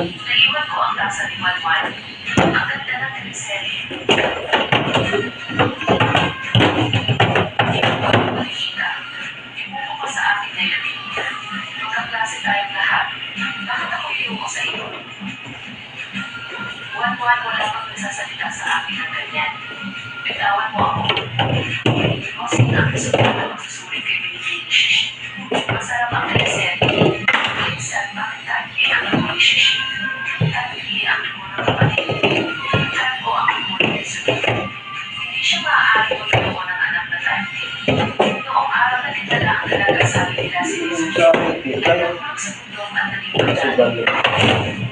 Naiwan ko ang lasa ni Manman. Ang ganda ng teleserye. Hindi ko pa makikita. Imuko ko sa akin ngayon. Magkaklase tayong lahat. Bakit ako iuko sa iyo? Buwan-buwan mo lang ang nagsasalita sa akin ng ganyan. Bitawan mo ako. Kasi ang resulta ng magsusuri kay Benedict. Masarap ang teleserye. Minsan, bakit tayo ang relationship? At hindi ang lumunod kapatid. At ko ang lumunod ng sunod. Hindi siya maaari magkaroon ng anak na tayo. Noong araw na kitala ang talaga sabi nila si Jesus. Ay nagulog sa bundong ang naging pagdali.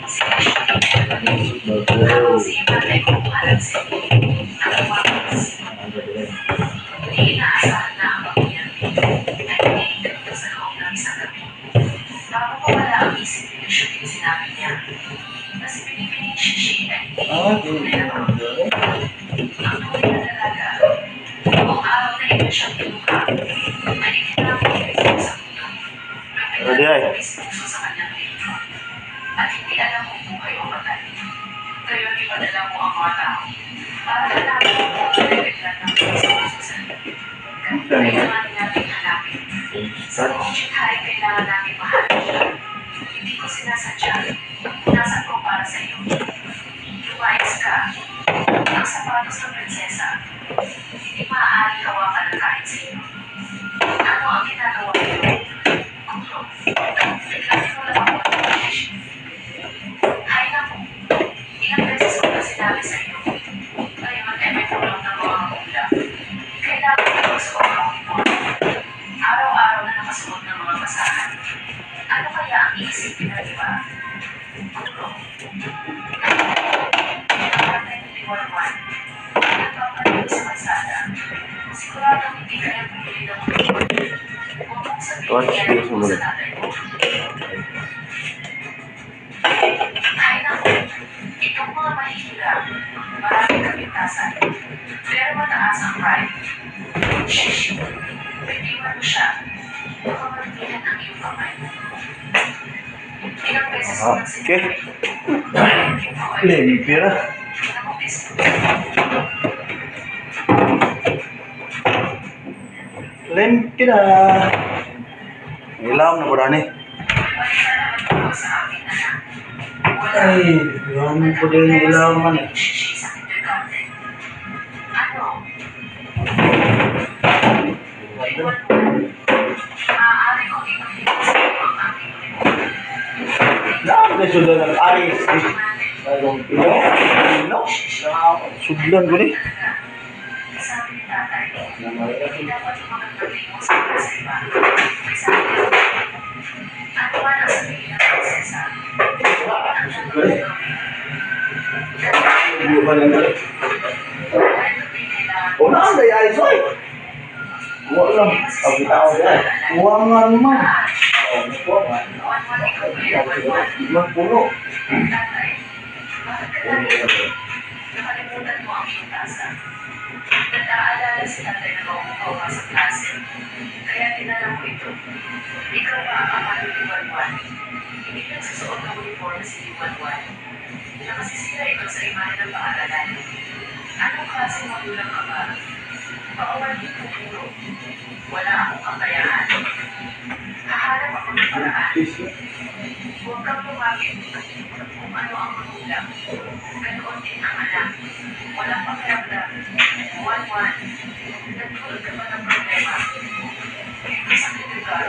Si Krishna ang pagdali. Habang si Iman ay kumuhalan sa iyo. Ang umakas. Hindi inaasahan na ang pagkuyan. Ay naging sa loob ng isang gabi. Bago ko wala ang isip ni Lucio din sinabi niya na si Pinipinig siya ay hindi na pamilya. Ang tunay na dalaga, noong araw na ito siyang kinuha, ay itinapon niya sa mundo. May pinag-ibis puso sa kanyang libro. At hindi alam kung buhay o patay. Ngayon ipadala mo ang mga tao para hanapin mo kung nalilaglan ng puso sa ganito ay naman natin hanapin. Sa object ay kailangan natin mahalin siya. Hindi ko sinasadya. Punasan ko para sa iyo. Lumayas ka. Ang sapatos ng prinsesa, hindi maaaring hawakan ng kahit sino. Ano ang ginagawa mo? Kuro, biglasin mo lang ako. Hay naku, ilang beses ko na sinabi sa iyo. Ngayon ay may tulong ng mga magulang. Kailangan mo magsuot ng uniform. Araw-araw na nakasuot ng mga basahan. Ano kaya ang iisipin ng iba? Kuro, nakakatay ng liwanwan. Nagpapalit sa kalsada. Siguradong hindi kaya bumili ng uniform. Huwag mong sabihin yan sa tatay mo. Ay naku, itong mga mahihirap, maraming kapintasan, pero mataas ang pride. Shhh, bitiwan mo siya, baka malumihan ang iyong kamay. Ilang beses ko nang Okay. sinabi, Limpyo na. Limpyo na. Ilaw na ba ni? Ay, grabe po din yung ilaw naman eh. Ano? Maaari kong ipakita sa iyo ang aking uniform. Daan na sudan ng ayos. Mayroong ilaw. Ilaw. Sudlan ko ni. Sabi ni tatay, hindi dapat makagpagay mo sa iba. May sabi niya, ano ba ang sabihin ng prinsesa? Hindi ba lang galit? Una ang daya ay soy. Huwag lang. Ang tao yan. Huwag nga naman. Huwag nga. Huwag puno. Tatay, bakit ka nalito? Nakalimutan mo ang iyong tasa. Nag-aalala si tatay na mauupaw ka sa klase. Kaya tinala mo ito. Ikaw ba ang ama ni Liwanwan? Hindi nagsusuot ng uniform si Liwanwan. Nakasisira ito sa imahe ng paaralan. Anong klaseng magulang ka ba? Paawal din ko puro. Wala akong kakayahan. Hahanap ako ng paraan. Huwag kang lumapit kung ano ang magulang. Ganoon din ang anak. Walang pakiramdam. One-one. Nagtulog ka pa ng problema. Masakit lugar.